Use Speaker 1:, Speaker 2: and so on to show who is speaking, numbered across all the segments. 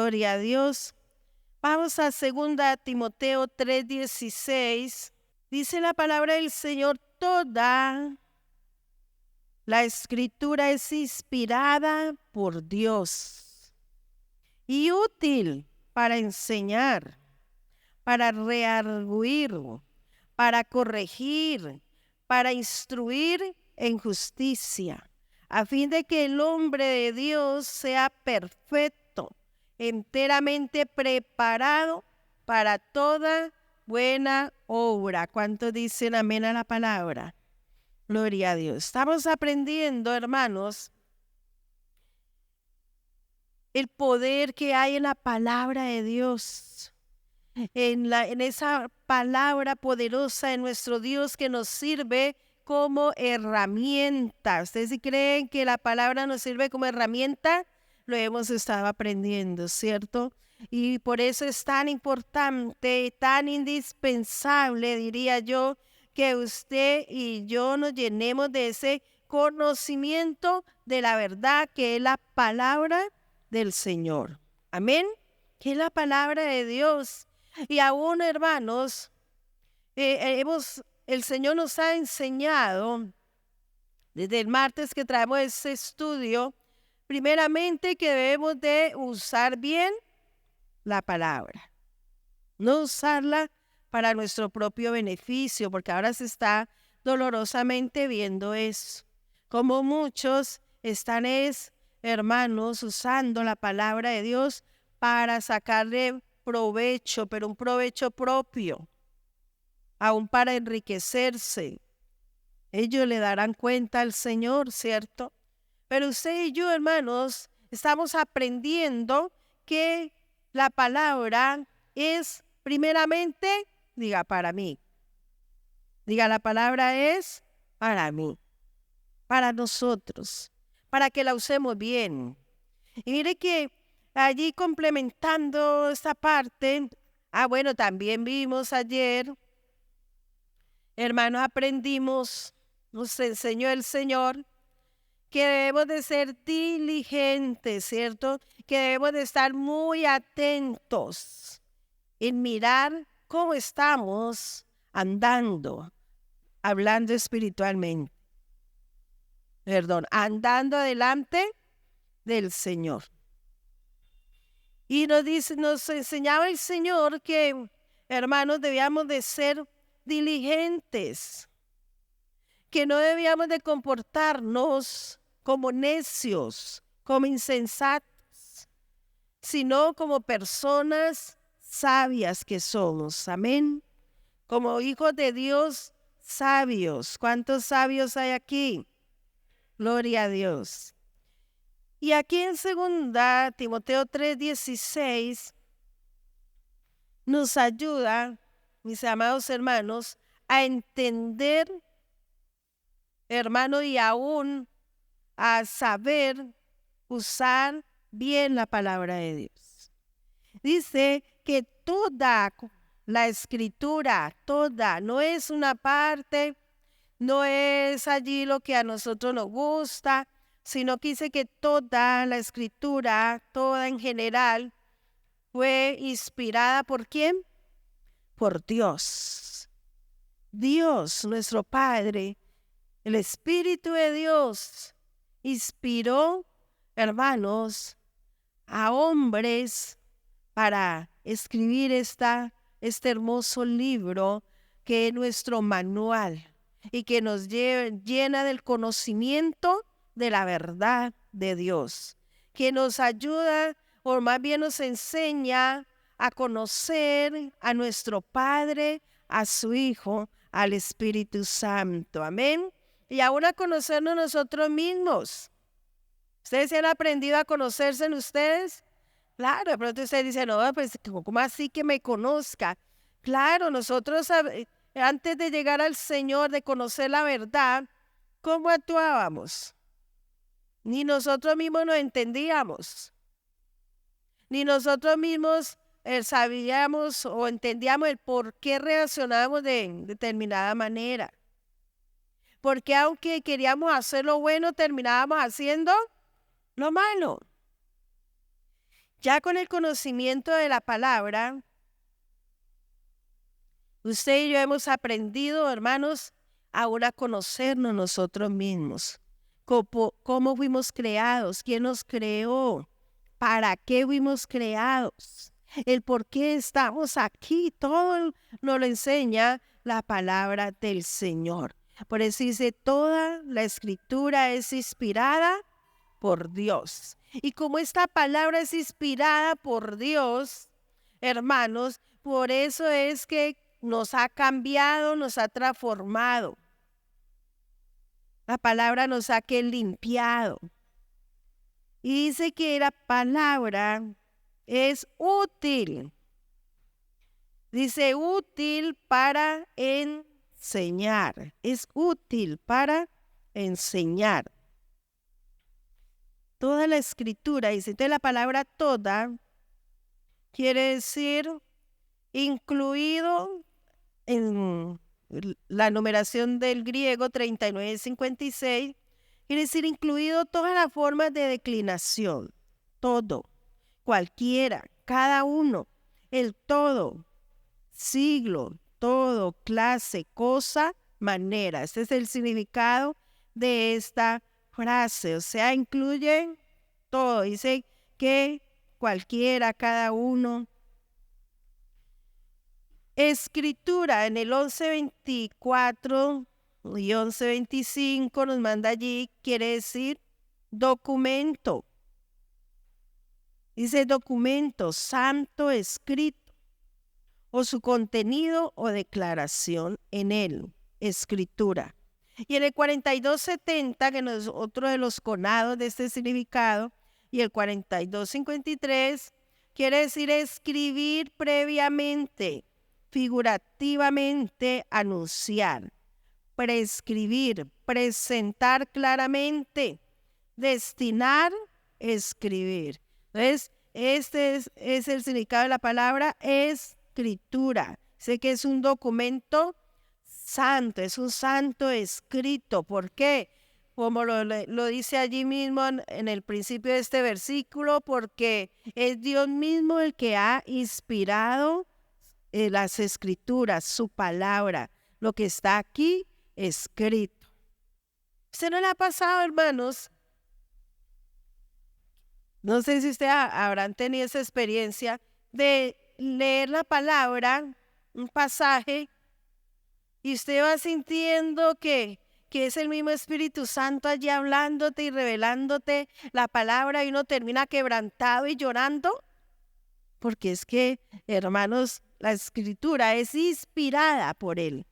Speaker 1: Gloria a Dios. Vamos a 2 Timoteo 3:16. Dice la palabra del Señor: toda la escritura es inspirada por Dios y útil para enseñar, para redarguir, para corregir, para instruir en justicia, a fin de que el hombre de Dios sea perfecto, enteramente preparado para toda buena obra. ¿Cuántos dicen amén a la palabra? Gloria a Dios. Estamos aprendiendo, hermanos, el poder que hay en la palabra de Dios, en esa palabra poderosa de nuestro Dios que nos sirve como herramienta. ¿Ustedes sí creen que la palabra nos sirve como herramienta? Lo hemos estado aprendiendo, ¿cierto? Y por eso es tan importante, tan indispensable, diría yo, que usted y yo nos llenemos de ese conocimiento de la verdad que es la palabra del Señor. Amén. Que es la palabra de Dios. Y aún, hermanos, el Señor nos ha enseñado desde el martes que traemos ese estudio, primeramente que debemos de usar bien la palabra, no usarla para nuestro propio beneficio, porque ahora se está dolorosamente viendo eso, como muchos están hermanos, usando la palabra de Dios para sacarle provecho, pero un provecho propio, aún para enriquecerse. Ellos le darán cuenta al Señor, ¿cierto? Pero usted y yo, hermanos, estamos aprendiendo que la palabra es primeramente, diga, para mí. Diga, la palabra es para mí, para nosotros, para que la usemos bien. Y mire que allí complementando esta parte, bueno, también vimos ayer, hermanos, aprendimos, nos enseñó el Señor que debemos de ser diligentes, ¿cierto? Que debemos de estar muy atentos en mirar cómo estamos andando, hablando espiritualmente. Andando delante del Señor. Y nos enseñaba el Señor que, hermanos, debíamos de ser diligentes, que no debíamos de comportarnos como necios, como insensatos, sino como personas sabias que somos. Amén. Como hijos de Dios sabios. ¿Cuántos sabios hay aquí? Gloria a Dios. Y aquí en 2 Timoteo 3:16 nos ayuda, mis amados hermanos, a entender, hermano, y aún a saber usar bien la palabra de Dios. Dice que toda la escritura, toda, no es una parte, no es allí lo que a nosotros nos gusta, sino que dice que toda la escritura, toda en general, fue inspirada ¿por quién? Por Dios. Dios, nuestro Padre, el Espíritu de Dios, inspiró, hermanos, a hombres para escribir este hermoso libro que es nuestro manual y que nos llena del conocimiento de la verdad de Dios, que nos ayuda o más bien nos enseña a conocer a nuestro Padre, a su Hijo, al Espíritu Santo. Amén. Y aún a conocernos nosotros mismos. ¿Ustedes se han aprendido a conocerse en ustedes? Claro, de pronto usted dice, no, pues, ¿cómo así que me conozca? Claro, nosotros antes de llegar al Señor, de conocer la verdad, ¿cómo actuábamos? Ni nosotros mismos nos entendíamos. Ni nosotros mismos sabíamos o entendíamos el por qué reaccionábamos de determinada manera. Porque aunque queríamos hacer lo bueno, terminábamos haciendo lo malo. Ya con el conocimiento de la palabra, usted y yo hemos aprendido, hermanos, ahora a conocernos nosotros mismos. ¿Cómo fuimos creados? ¿Quién nos creó? ¿Para qué fuimos creados? El por qué estamos aquí, todo nos lo enseña la palabra del Señor. Por eso dice, toda la escritura es inspirada por Dios. Y como esta palabra es inspirada por Dios, hermanos, por eso es que nos ha cambiado, nos ha transformado. La palabra nos ha limpiado. Y dice que la palabra es útil. Dice útil para enseñar. Es útil para enseñar. Toda la escritura, dice, entonces la palabra toda quiere decir incluido en la numeración del griego 3956, quiere decir incluido todas las formas de declinación, todo, cualquiera, cada uno, el todo, siglo, todo, clase, cosa, manera. Este es el significado de esta frase, o sea, incluye todo, dice que cualquiera, cada uno. Escritura en el 11:24 y 11:25 nos manda allí, quiere decir documento. Dice documento, santo escrito, o su contenido o declaración en él, escritura. Y en el 42:70, que es otro de los conados de este significado, y el 42:53, quiere decir escribir previamente, figurativamente anunciar, prescribir, presentar claramente, destinar, escribir. Entonces, este es el significado de la palabra escritura. Sé que es un documento santo, es un santo escrito. ¿Por qué? Como lo dice allí mismo en el principio de este versículo, porque es Dios mismo el que ha inspirado las escrituras, su palabra, lo que está aquí escrito. ¿Se no le ha pasado, hermanos? No sé si ustedes habrán tenido esa experiencia de leer la palabra, un pasaje, y usted va sintiendo que es el mismo Espíritu Santo allí hablándote y revelándote la palabra, y uno termina quebrantado y llorando. Porque es que, hermanos, la escritura es inspirada por Él,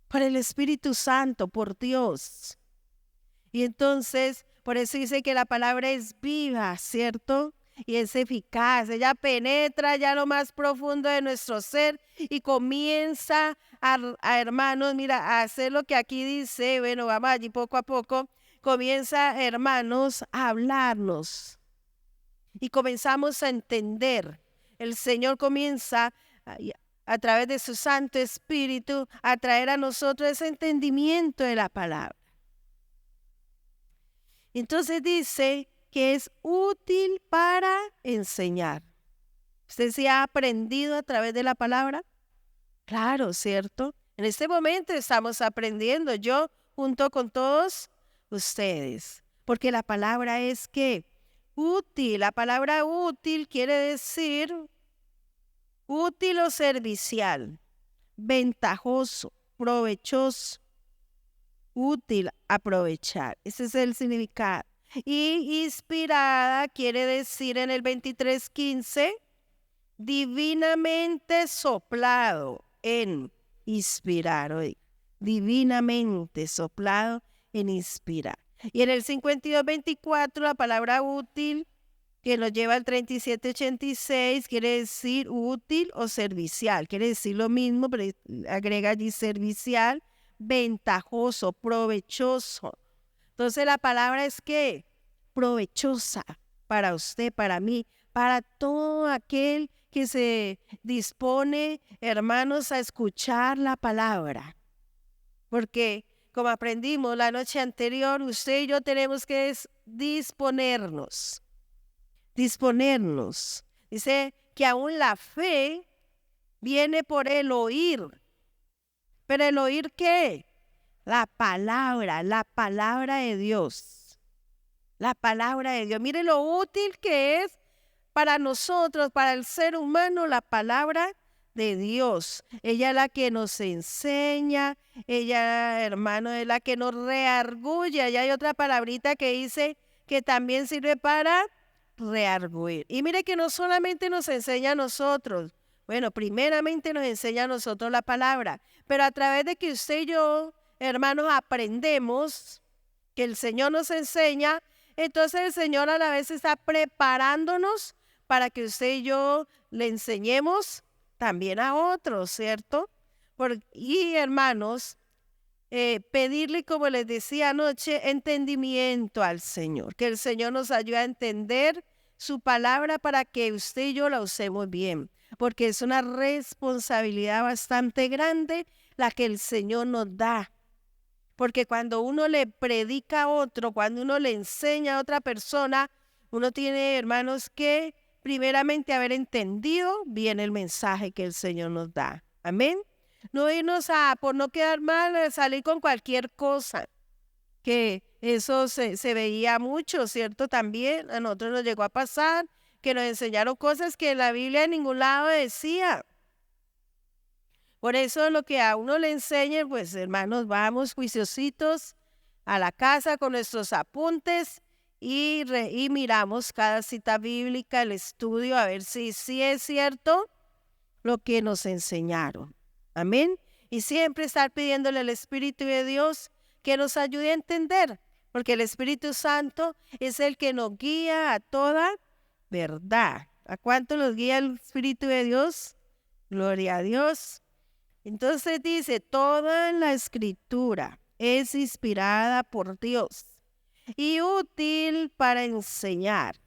Speaker 1: por el Espíritu Santo, por Dios. Y entonces, por eso dice que la palabra es viva, ¿cierto? Y es eficaz. Ella penetra ya lo más profundo de nuestro ser y comienza a hermanos, mira, a hacer lo que aquí dice. Bueno, vamos allí poco a poco. Comienza, hermanos, a hablarnos. Y comenzamos a entender. El Señor comienza a través de su Santo Espíritu a traer a nosotros ese entendimiento de la palabra. Entonces dice que es útil para enseñar. ¿Usted se ha aprendido a través de la palabra? Claro, ¿cierto? En este momento estamos aprendiendo, yo junto con todos ustedes, porque la palabra es que útil. La palabra útil quiere decir útil o servicial, ventajoso, provechoso, útil, aprovechar. Ese es el significado. Y inspirada quiere decir en el 23:15, divinamente soplado en inspirar. Hoy, divinamente soplado en inspirar. Y en el 52:24 la palabra útil, que nos lleva al 37:86, quiere decir útil o servicial. Quiere decir lo mismo, pero agrega allí servicial, ventajoso, provechoso. Entonces la palabra es que provechosa para usted, para mí, para todo aquel que se dispone, hermanos, a escuchar la palabra. Porque como aprendimos la noche anterior, usted y yo tenemos que disponernos. disponernos. Dice que aún la fe viene por el oír. ¿Pero el oír qué? La palabra de Dios. La palabra de Dios. Mire lo útil que es para nosotros, para el ser humano, la palabra de Dios. Ella es la que nos enseña, ella, hermano, es la que nos reargulle. Allá hay otra palabrita que dice que también sirve para reargüir. Y mire que no solamente nos enseña a nosotros, bueno, primeramente nos enseña a nosotros la palabra, pero a través de que usted y yo, hermanos, aprendemos, que el Señor nos enseña, entonces el Señor a la vez está preparándonos para que usted y yo le enseñemos también a otros, ¿cierto? Y hermanos, pedirle, como les decía anoche, entendimiento al Señor, que el Señor nos ayude a entender su palabra para que usted y yo la usemos bien, porque es una responsabilidad bastante grande la que el Señor nos da. Porque cuando uno le predica a otro, cuando uno le enseña a otra persona, uno tiene, hermanos, que primeramente haber entendido bien el mensaje que el Señor nos da. Amén. No irnos por no quedar mal, salir con cualquier cosa, que eso se veía mucho, ¿cierto? También a nosotros nos llegó a pasar que nos enseñaron cosas que la Biblia en ningún lado decía. Por eso lo que a uno le enseñen, pues hermanos, vamos juiciositos a la casa con nuestros apuntes y miramos cada cita bíblica, el estudio, a ver si es cierto lo que nos enseñaron. Amén. Y siempre estar pidiéndole al Espíritu de Dios que nos ayude a entender, porque el Espíritu Santo es el que nos guía a toda verdad. ¿A cuánto nos guía el Espíritu de Dios? Gloria a Dios. Entonces dice, toda la escritura es inspirada por Dios y útil para enseñar.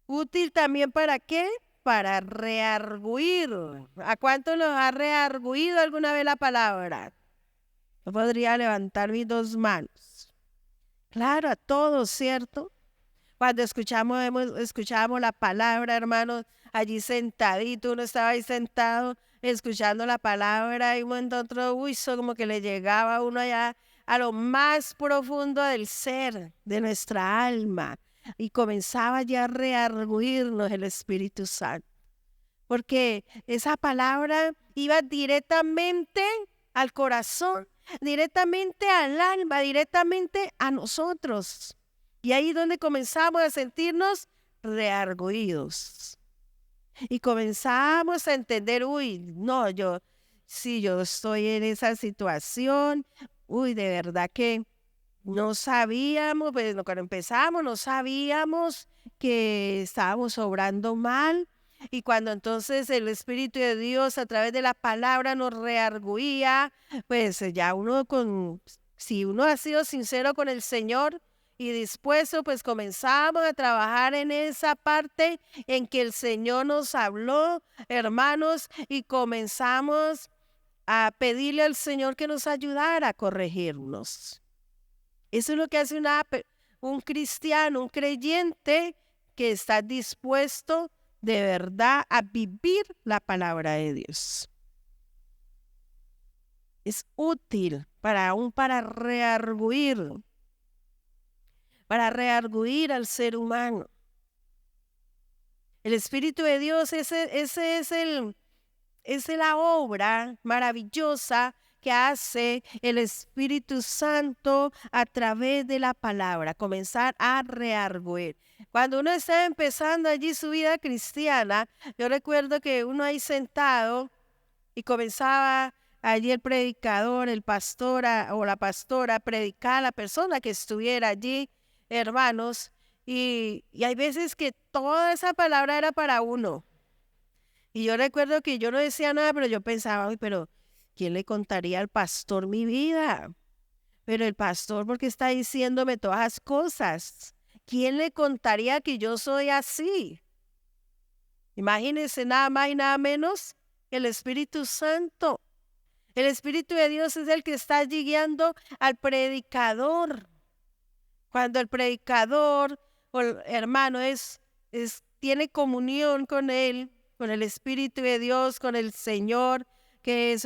Speaker 1: ¿Útil también para qué? Para reargüir. ¿A cuánto nos ha reargüido alguna vez la palabra? Yo podría levantar mis dos manos. Claro, a todos, ¿cierto? Cuando escuchábamos la palabra, hermanos, allí sentadito, uno estaba ahí sentado escuchando la palabra y un momento a otro, eso como que le llegaba a uno allá a lo más profundo del ser, de nuestra alma, y comenzaba ya a reargüirnos el Espíritu Santo, porque esa palabra iba directamente al corazón, directamente al alma, directamente a nosotros. Y ahí es donde comenzamos a sentirnos reargüidos. Y comenzamos a entender, no, si yo estoy en esa situación, de verdad que no sabíamos, pues cuando empezamos no sabíamos que estábamos obrando mal. Y cuando entonces el Espíritu de Dios a través de la palabra nos reargüía, pues ya si uno ha sido sincero con el Señor y dispuesto, pues comenzamos a trabajar en esa parte en que el Señor nos habló, hermanos, y comenzamos a pedirle al Señor que nos ayudara a corregirnos. Eso es lo que hace un cristiano, un creyente que está dispuesto de verdad a vivir la palabra de Dios. Es útil para reargüir al ser humano. El Espíritu de Dios, esa es la obra maravillosa que hace el Espíritu Santo a través de la palabra, comenzar a reargüir. Cuando uno está empezando allí su vida cristiana, yo recuerdo que uno ahí sentado y comenzaba allí el predicador, el pastor o la pastora a predicar a la persona que estuviera allí, hermanos, y hay veces que toda esa palabra era para uno. Y yo recuerdo que yo no decía nada, pero yo pensaba, pero ¿quién le contaría al pastor mi vida? Pero el pastor, ¿por qué está diciéndome todas las cosas? ¿Quién le contaría que yo soy así? Imagínense nada más y nada menos el Espíritu Santo. El Espíritu de Dios es el que está allí guiando al predicador. Cuando el predicador hermano, tiene comunión con Él, con el Espíritu de Dios, con el Señor, que es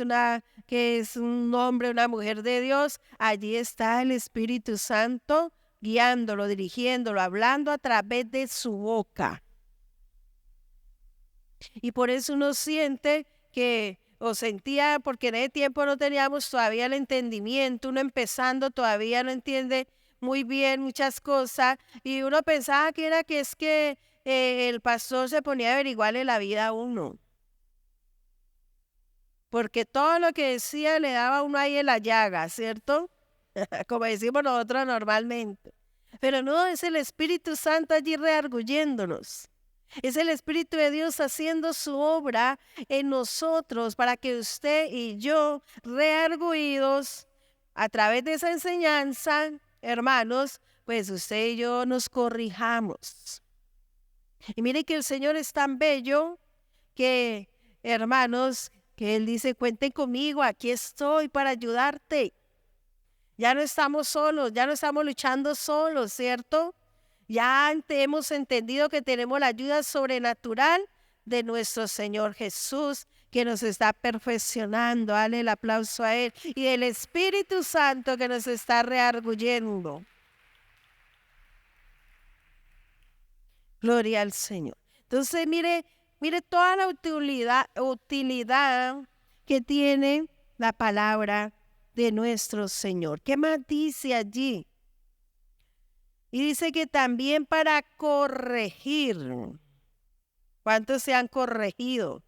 Speaker 1: un hombre, una mujer de Dios, allí está el Espíritu Santo guiándolo, dirigiéndolo, hablando a través de su boca. Y por eso uno siente o sentía, porque en ese tiempo no teníamos todavía el entendimiento, uno empezando todavía no entiende muy bien muchas cosas, y uno pensaba que es que el pastor se ponía a averiguarle la vida a uno, porque todo lo que decía le daba a uno ahí en la llaga, ¿cierto? Como decimos nosotros normalmente. Pero no, es el Espíritu Santo allí redarguyéndonos. Es el Espíritu de Dios haciendo su obra en nosotros para que usted y yo, redarguidos a través de esa enseñanza, hermanos, pues usted y yo nos corrijamos. Y mire que el Señor es tan bello que, hermanos, que Él dice, cuenten conmigo, aquí estoy para ayudarte. Ya no estamos solos, ya no estamos luchando solos, ¿cierto? Ya hemos entendido que tenemos la ayuda sobrenatural de nuestro Señor Jesús, que nos está perfeccionando. Dale el aplauso a Él. Y del Espíritu Santo que nos está redarguyendo. Gloria al Señor. Entonces, mire toda la utilidad que tiene la palabra de nuestro Señor. ¿Qué más dice allí? Y dice que también para corregir. ¿Cuántos se han corregido?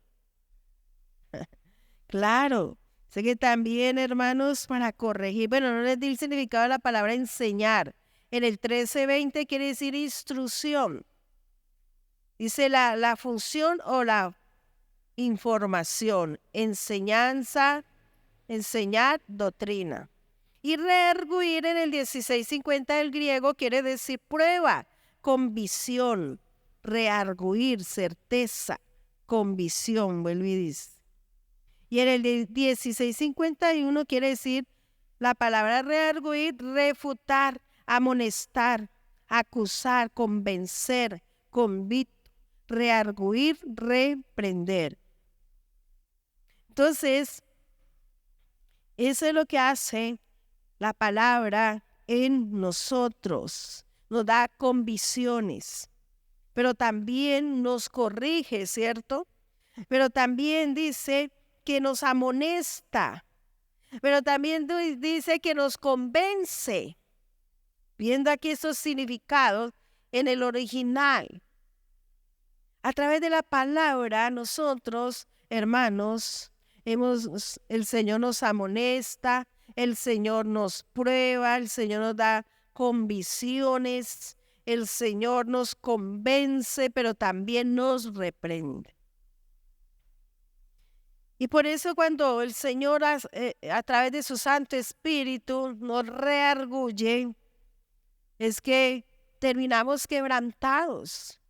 Speaker 1: Claro. Dice que también, hermanos, para corregir. Bueno, no les di el significado de la palabra enseñar. En el 13:20 quiere decir instrucción. Dice la función o la información, enseñanza, enseñar, doctrina. Y redarguir en el 16:50 del griego quiere decir prueba, convicción, redarguir, certeza, convicción, vuelve y dice. Y en el 16:51 quiere decir la palabra redarguir, refutar, amonestar, acusar, convencer, convicto, redarguir, reprender. Entonces, eso es lo que hace la palabra en nosotros. Nos da convicciones, pero también nos corrige, ¿cierto? Pero también dice que nos amonesta, pero también dice que nos convence. Viendo aquí esos significados en el original. A través de la palabra, nosotros, hermanos, el Señor nos amonesta, el Señor nos prueba, el Señor nos da convicciones, el Señor nos convence, pero también nos reprende. Y por eso cuando el Señor a través de su Santo Espíritu nos redarguye, es que terminamos quebrantados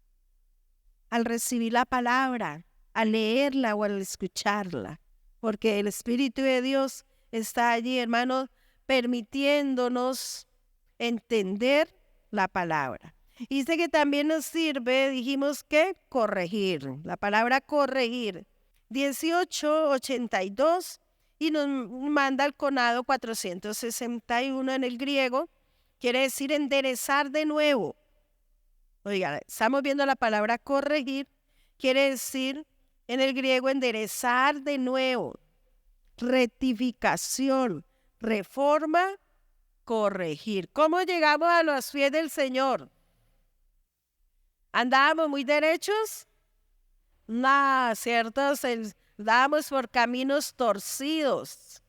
Speaker 1: al recibir la palabra, al leerla o al escucharla, porque el Espíritu de Dios está allí, hermanos, permitiéndonos entender la palabra. Y dice que también nos sirve, dijimos que corregir, la palabra corregir, 1882, y nos manda al conado 461 en el griego, quiere decir enderezar de nuevo. Oiga, estamos viendo la palabra corregir, quiere decir en el griego enderezar de nuevo, rectificación, reforma, corregir. ¿Cómo llegamos a los pies del Señor? ¿Andábamos muy derechos? No, ¿cierto? Andábamos por caminos torcidos.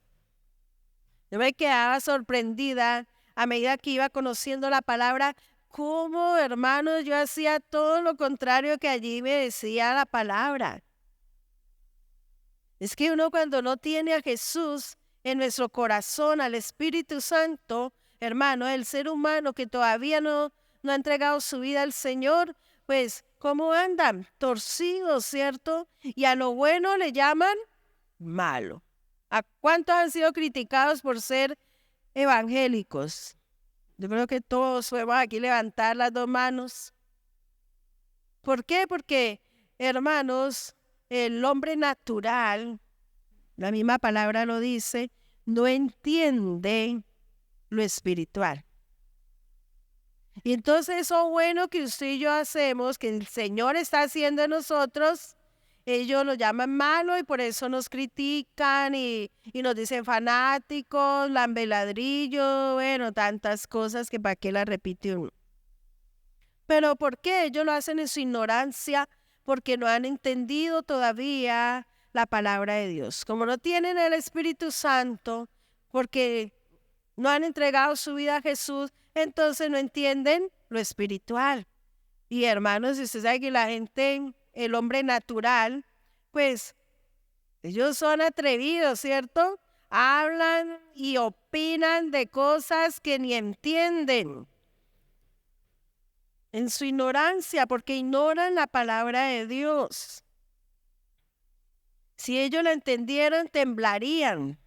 Speaker 1: Yo me quedaba sorprendida a medida que iba conociendo la palabra, cómo, hermanos, yo hacía todo lo contrario que allí me decía la palabra. Es que uno cuando no tiene a Jesús en nuestro corazón, al Espíritu Santo, hermano, el ser humano que todavía no ha entregado su vida al Señor, pues, ¿cómo andan? Torcidos, ¿cierto? Y a lo bueno le llaman malo. ¿A cuántos han sido criticados por ser evangélicos? Yo creo que todos podemos aquí levantar las dos manos. ¿Por qué? Porque, hermanos, el hombre natural, la misma palabra lo dice, no entiende lo espiritual. Y entonces eso bueno que usted y yo hacemos, que el Señor está haciendo en nosotros, ellos lo llaman malo y por eso nos critican y nos dicen fanáticos, lambeladrillo, bueno, tantas cosas que para qué las repite uno. Pero ¿por qué? Ellos lo hacen en su ignorancia, porque no han entendido todavía la palabra de Dios. Como no tienen el Espíritu Santo, porque no han entregado su vida a Jesús, entonces no entienden lo espiritual. Y hermanos, si usted sabe que la gente, el hombre natural, pues ellos son atrevidos, ¿cierto? Hablan y opinan de cosas que ni entienden. En su ignorancia, porque ignoran la palabra de Dios. Si ellos la entendieran, temblarían.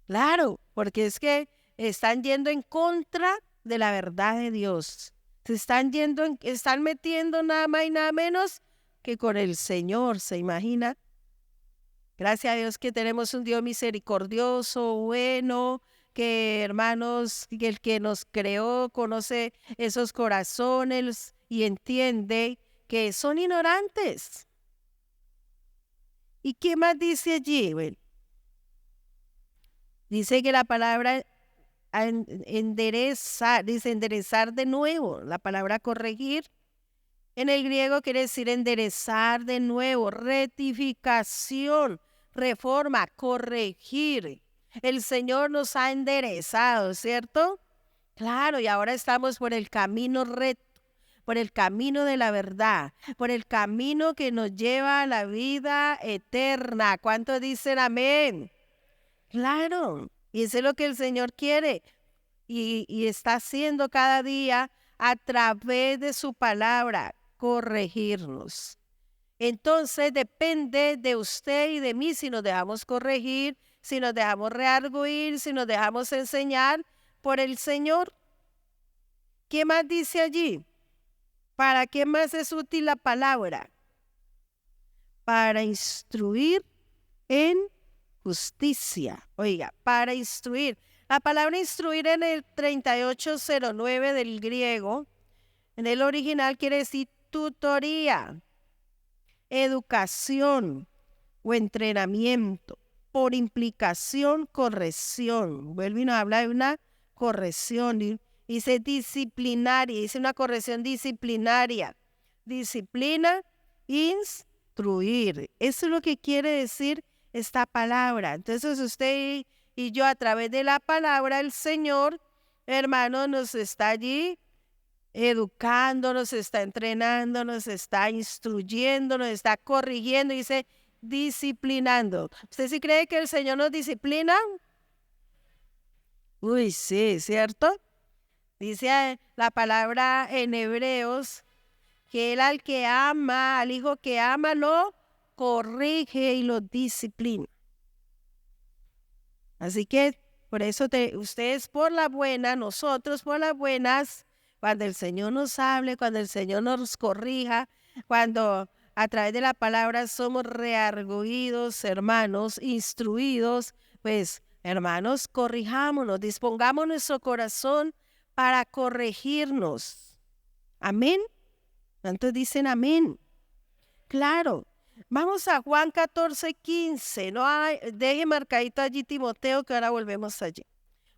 Speaker 1: Claro, porque es que están yendo en contra de la verdad de Dios. Se están metiendo nada más y nada menos que con el Señor, ¿se imagina? Gracias a Dios que tenemos un Dios misericordioso, bueno, que hermanos, que el que nos creó conoce esos corazones y entiende que son ignorantes. ¿Y qué más dice allí? Bueno, dice que la palabra enderezar, dice enderezar de nuevo, la palabra corregir. En el griego quiere decir enderezar de nuevo, rectificación, reforma, corregir. El Señor nos ha enderezado, ¿cierto? Claro, y ahora estamos por el camino recto, por el camino de la verdad, por el camino que nos lleva a la vida eterna. ¿Cuántos dicen amén? Claro, y eso es lo que el Señor quiere y está haciendo cada día a través de su palabra, corregirnos. Entonces depende de usted y de mí si nos dejamos corregir, si nos dejamos rearguir, si nos dejamos enseñar por el Señor. ¿Qué más dice allí? ¿Para qué más es útil la palabra? Para instruir en justicia. Oiga, para instruir. La palabra instruir en el 3809 del griego, en el original quiere decir tutoría, educación o entrenamiento, por implicación, corrección. Vuelve y nos habla de una corrección, dice disciplinaria, dice una corrección disciplinaria. Disciplina, instruir. Eso es lo que quiere decir esta palabra. Entonces usted y yo a través de la palabra el Señor, hermano, nos está allí educando, nos está entrenando, nos está instruyendo, nos está corrigiendo, dice disciplinando. ¿Usted sí cree que el Señor nos disciplina? Uy, sí, ¿cierto? Dice la palabra en Hebreos que Él al que ama, al hijo que ama, lo corrige y lo disciplina. Así que por eso ustedes por la buena, nosotros por las buenas, cuando el Señor nos hable, cuando el Señor nos corrija, cuando a través de la palabra somos rearguidos, hermanos, instruidos, pues hermanos, corrijámonos, dispongamos nuestro corazón para corregirnos. Amén. ¿Cuántos dicen amén? Claro. Vamos a Juan 14:15. No deje marcadito allí Timoteo, que ahora volvemos allí.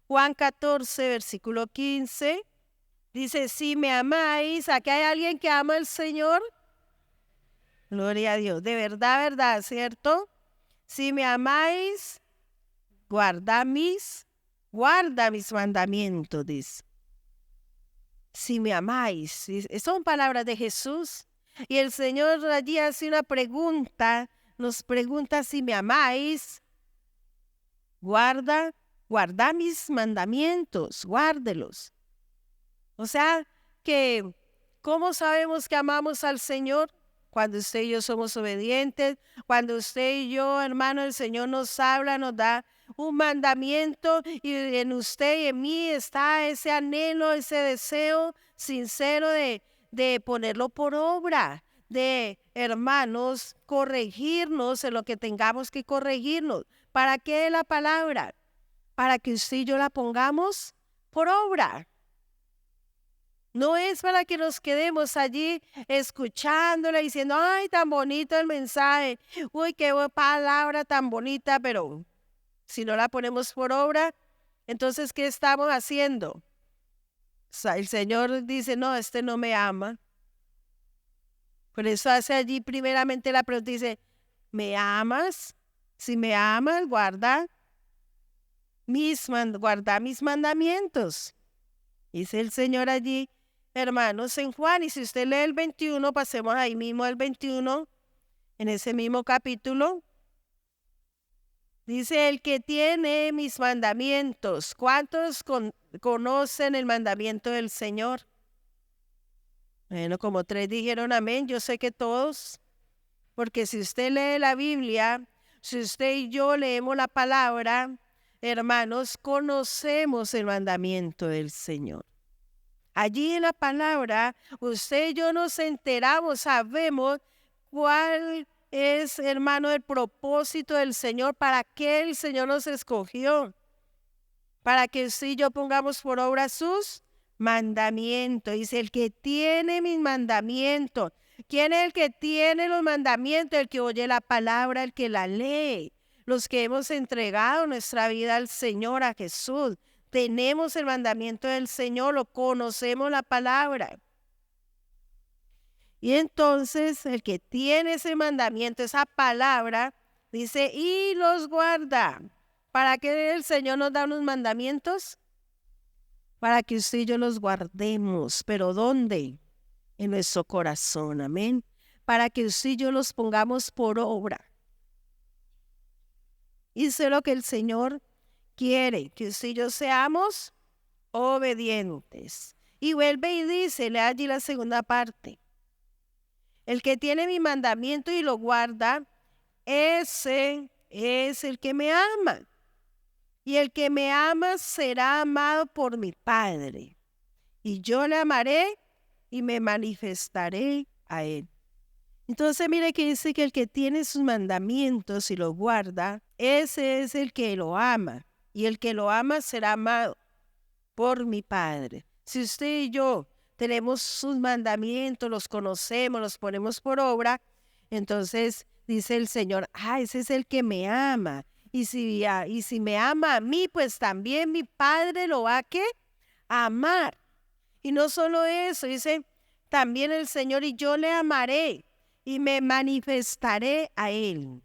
Speaker 1: Juan 14, versículo 15. Dice, si me amáis, ¿aquí hay alguien que ama al Señor? Gloria a Dios. De verdad, verdad, ¿cierto? Si me amáis, guarda mis mandamientos, dice. Si me amáis. Son palabras de Jesús. Y el Señor allí hace una pregunta, nos pregunta si me amáis, guarda mis mandamientos, guárdelos. O sea, que ¿cómo sabemos que amamos al Señor? cuando usted y yo somos obedientes, cuando usted y yo, hermano, el Señor nos habla, nos da un mandamiento y en usted y en mí está ese anhelo, ese deseo sincero de ponerlo por obra, de, hermanos, corregirnos en lo que tengamos que corregirnos. ¿Para qué la palabra? Para que usted y yo la pongamos por obra. No es para que nos quedemos allí escuchándola, diciendo, ay, tan bonito el mensaje, uy, qué palabra tan bonita, pero si no la ponemos por obra, entonces, ¿qué estamos haciendo? O sea, el Señor dice, no, este no me ama. Por eso hace allí primeramente la pregunta, dice, ¿me amas? Si me amas, guarda mis mandamientos. Dice el Señor allí, hermanos, en Juan, y si usted lee el 21, pasemos ahí mismo al 21, en ese mismo capítulo, dice, el que tiene mis mandamientos. ¿Cuántos conocen el mandamiento del Señor? Bueno, como 3 dijeron amén, yo sé que todos, porque si usted lee la Biblia, si usted y yo leemos la palabra, hermanos, conocemos el mandamiento del Señor. Allí en la palabra, usted y yo nos enteramos, sabemos cuál es, hermano, el propósito del Señor, para qué el Señor nos escogió, para que usted y yo pongamos por obra sus mandamientos. Dice, el que tiene mis mandamientos. ¿Quién es el que tiene los mandamientos? El que oye la palabra, el que la lee. Los que hemos entregado nuestra vida al Señor, a Jesús. Tenemos el mandamiento del Señor, lo conocemos la palabra. Y entonces el que tiene ese mandamiento, esa palabra, dice, y los guarda. ¿Para qué el Señor nos da unos mandamientos? Para que usted y yo los guardemos. ¿Pero dónde? En nuestro corazón, amén. Para que usted y yo los pongamos por obra. Y eso es lo que el Señor quiere, que usted y yo seamos obedientes. Y vuelve y dice, lee allí la segunda parte. El que tiene mi mandamiento y lo guarda, ese es el que me ama. Y el que me ama será amado por mi Padre. Y yo le amaré y me manifestaré a él. Entonces mire que dice que el que tiene sus mandamientos y los guarda, ese es el que lo ama. Y el que lo ama será amado por mi Padre. Si usted y yo tenemos sus mandamientos, los conocemos, los ponemos por obra, entonces dice el Señor, ese es el que me ama. Y si me ama a mí, pues también mi Padre lo va a amar. Y no solo eso, dice también el Señor, y yo le amaré y me manifestaré a él.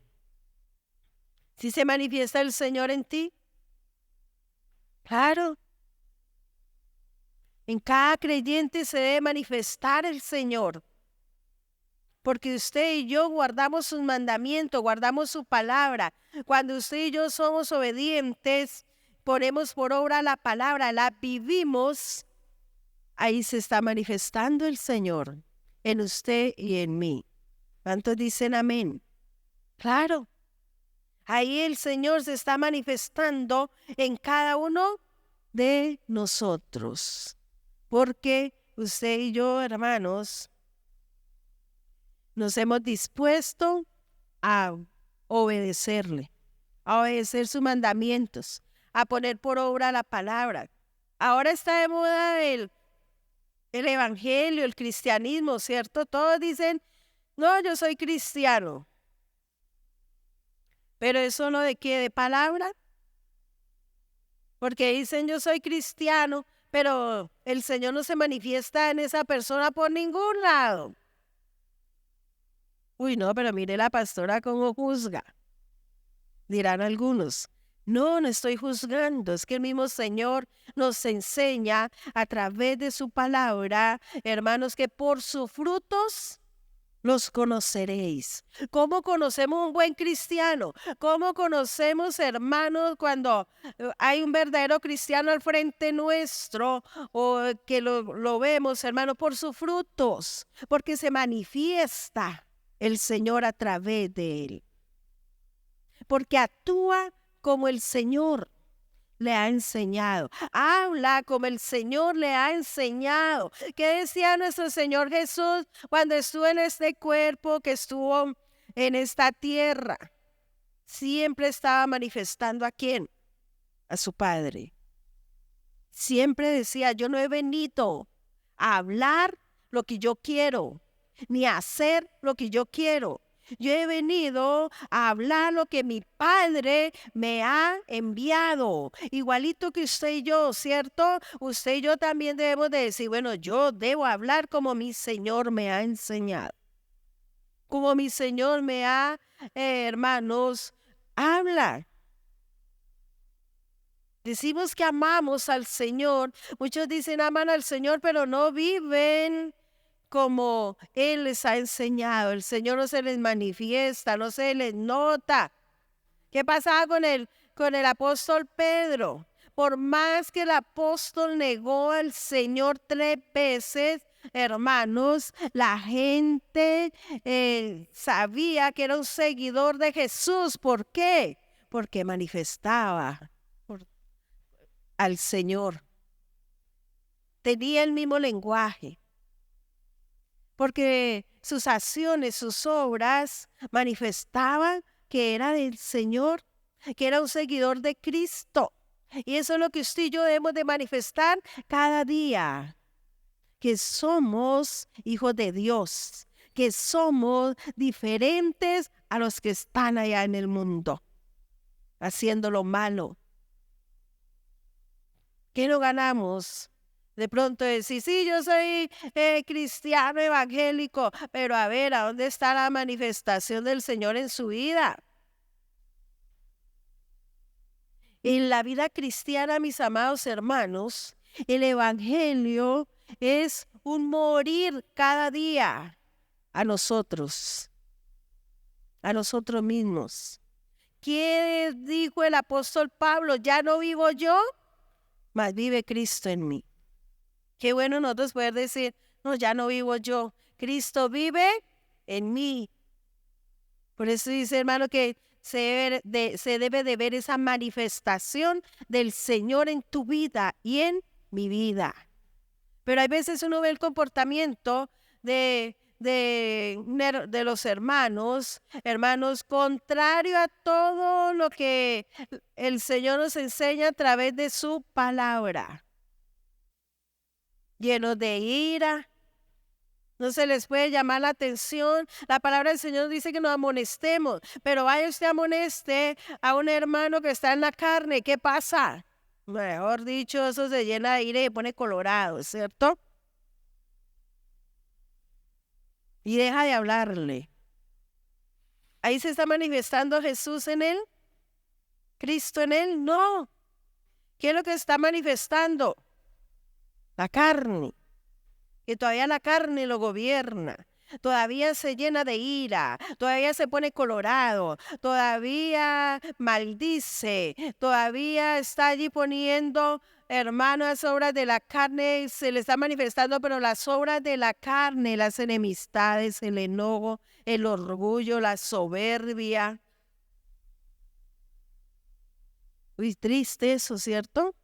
Speaker 1: ¿Sí se manifiesta el Señor en ti? Claro. En cada creyente se debe manifestar el Señor. Porque usted y yo guardamos sus mandamientos, guardamos su palabra. Cuando usted y yo somos obedientes, ponemos por obra la palabra, la vivimos, ahí se está manifestando el Señor en usted y en mí. ¿Cuántos dicen amén? Claro. Ahí el Señor se está manifestando en cada uno de nosotros. Porque usted y yo, hermanos, nos hemos dispuesto a obedecerle, a obedecer sus mandamientos, a poner por obra la palabra. Ahora está de moda el evangelio, el cristianismo, ¿cierto? Todos dicen, no, yo soy cristiano. Pero eso no de qué, de palabra. Porque dicen, yo soy cristiano, pero el Señor no se manifiesta en esa persona por ningún lado. Uy, no, pero mire la pastora cómo juzga. Dirán algunos. No estoy juzgando, es que el mismo Señor nos enseña a través de su palabra, hermanos, que por sus frutos los conoceréis. ¿Cómo conocemos un buen cristiano? ¿Cómo conocemos, hermanos, cuando hay un verdadero cristiano al frente nuestro o que lo vemos, hermanos, por sus frutos? Porque se manifiesta. el Señor a través de él. Porque actúa como el Señor le ha enseñado. Habla como el Señor le ha enseñado. ¿Qué decía nuestro Señor Jesús cuando estuvo en este cuerpo, que estuvo en esta tierra? Siempre estaba manifestando ¿a quién? A su Padre. Siempre decía, yo no he venido a hablar lo que yo quiero, ni a hacer lo que yo quiero. Yo he venido a hablar lo que mi Padre me ha enviado. Igualito que usted y yo, ¿cierto? Usted y yo también debemos de decir, bueno, yo debo hablar como mi Señor me ha enseñado. Como mi Señor me ha, hermanos, habla. Decimos que amamos al Señor. Muchos dicen aman al Señor, pero no viven como Él les ha enseñado. El Señor no se les manifiesta, no se les nota. ¿Qué pasaba con el apóstol Pedro? Por más que el apóstol negó al Señor 3 veces, hermanos, la gente sabía que era un seguidor de Jesús. ¿Por qué? Porque manifestaba al Señor. Tenía el mismo lenguaje. Porque sus acciones, sus obras manifestaban que era del Señor, que era un seguidor de Cristo. Y eso es lo que usted y yo debemos de manifestar cada día, que somos hijos de Dios, que somos diferentes a los que están allá en el mundo, haciendo lo malo. ¿Qué no ganamos? De pronto decir, sí, yo soy cristiano evangélico, pero a ver, ¿a dónde está la manifestación del Señor en su vida? En la vida cristiana, mis amados hermanos, el evangelio es un morir cada día a nosotros mismos. ¿Qué dijo el apóstol Pablo? Ya no vivo yo, mas vive Cristo en mí. Qué bueno nosotros poder decir, no, ya no vivo yo, Cristo vive en mí. Por eso dice, hermano, que se debe de ver esa manifestación del Señor en tu vida y en mi vida. Pero hay veces uno ve el comportamiento de los hermanos, contrario a todo lo que el Señor nos enseña a través de su palabra. Llenos de ira, no se les puede llamar la atención. La palabra del Señor dice que nos amonestemos, pero vaya usted amoneste a un hermano que está en la carne, ¿qué pasa? Mejor dicho, eso se llena de ira y se pone colorado, ¿cierto? Y deja de hablarle. Ahí se está manifestando Jesús en él, Cristo en él, no. ¿Qué es lo que está manifestando? La carne, que todavía la carne lo gobierna, todavía se llena de ira, todavía se pone colorado, todavía maldice, todavía está allí poniendo, hermano, las obras de la carne, se le está manifestando, pero las obras de la carne, las enemistades, el enojo, el orgullo, la soberbia. Uy, triste eso, ¿cierto?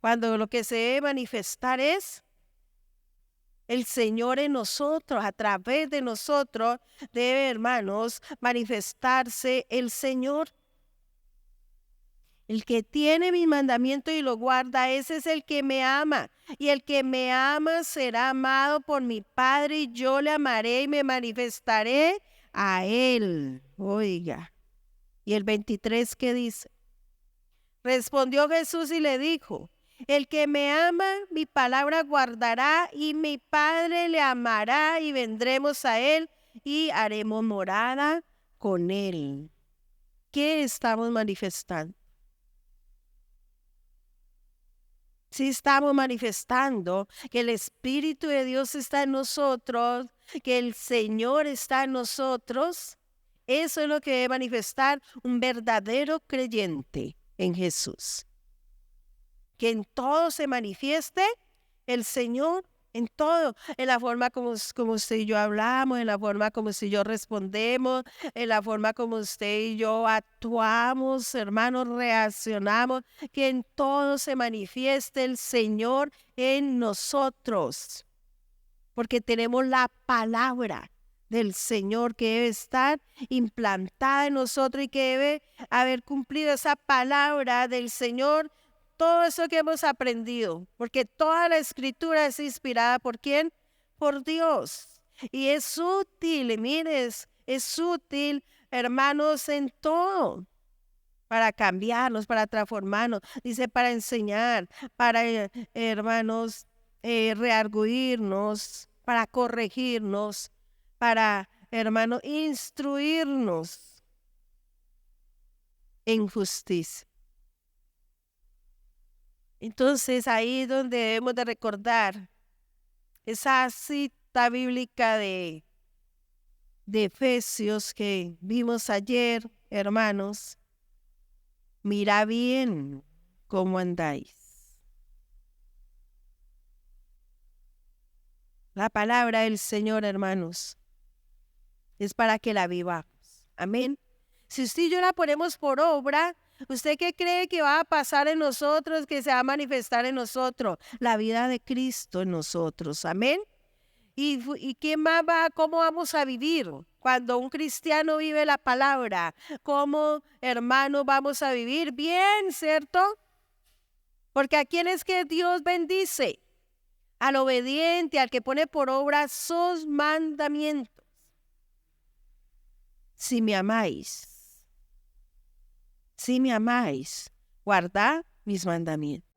Speaker 1: Cuando lo que se debe manifestar es el Señor en nosotros, a través de nosotros debe, hermanos, manifestarse el Señor. El que tiene mi mandamiento y lo guarda, ese es el que me ama. Y el que me ama será amado por mi Padre, y yo le amaré y me manifestaré a él. Oiga. Y el 23, ¿qué dice? Respondió Jesús y le dijo, el que me ama, mi palabra guardará, y mi Padre le amará, y vendremos a él y haremos morada con él. ¿Qué estamos manifestando? Si estamos manifestando que el Espíritu de Dios está en nosotros, que el Señor está en nosotros, eso es lo que debe manifestar un verdadero creyente en Jesús. Que en todo se manifieste el Señor, en la forma como usted y yo hablamos, en la forma como usted y yo respondemos, en la forma como usted y yo actuamos, hermanos, reaccionamos, que en todo se manifieste el Señor en nosotros, porque tenemos la palabra del Señor que debe estar implantada en nosotros y que debe haber cumplido esa palabra del Señor, todo eso que hemos aprendido, porque toda la escritura es inspirada ¿por quién? Por Dios. Y es útil, mires, es útil, hermanos, en todo, para cambiarnos, para transformarnos, dice, para enseñar, para, hermanos, rearguirnos, para corregirnos, para, hermano, instruirnos en justicia. Entonces ahí es donde debemos de recordar esa cita bíblica de Efesios que vimos ayer, hermanos. Mira bien cómo andáis. La palabra del Señor, hermanos, es para que la vivamos. Amén. Si usted y yo la ponemos por obra, ¿usted qué cree que va a pasar en nosotros, que se va a manifestar en nosotros? La vida de Cristo en nosotros. Amén. ¿Y qué más cómo vamos a vivir? Cuando un cristiano vive la palabra, ¿cómo, hermanos, vamos a vivir? Bien, ¿cierto? Porque ¿a quién es que Dios bendice? Al obediente, al que pone por obra sus mandamientos. Si me amáis, guardad mis mandamientos.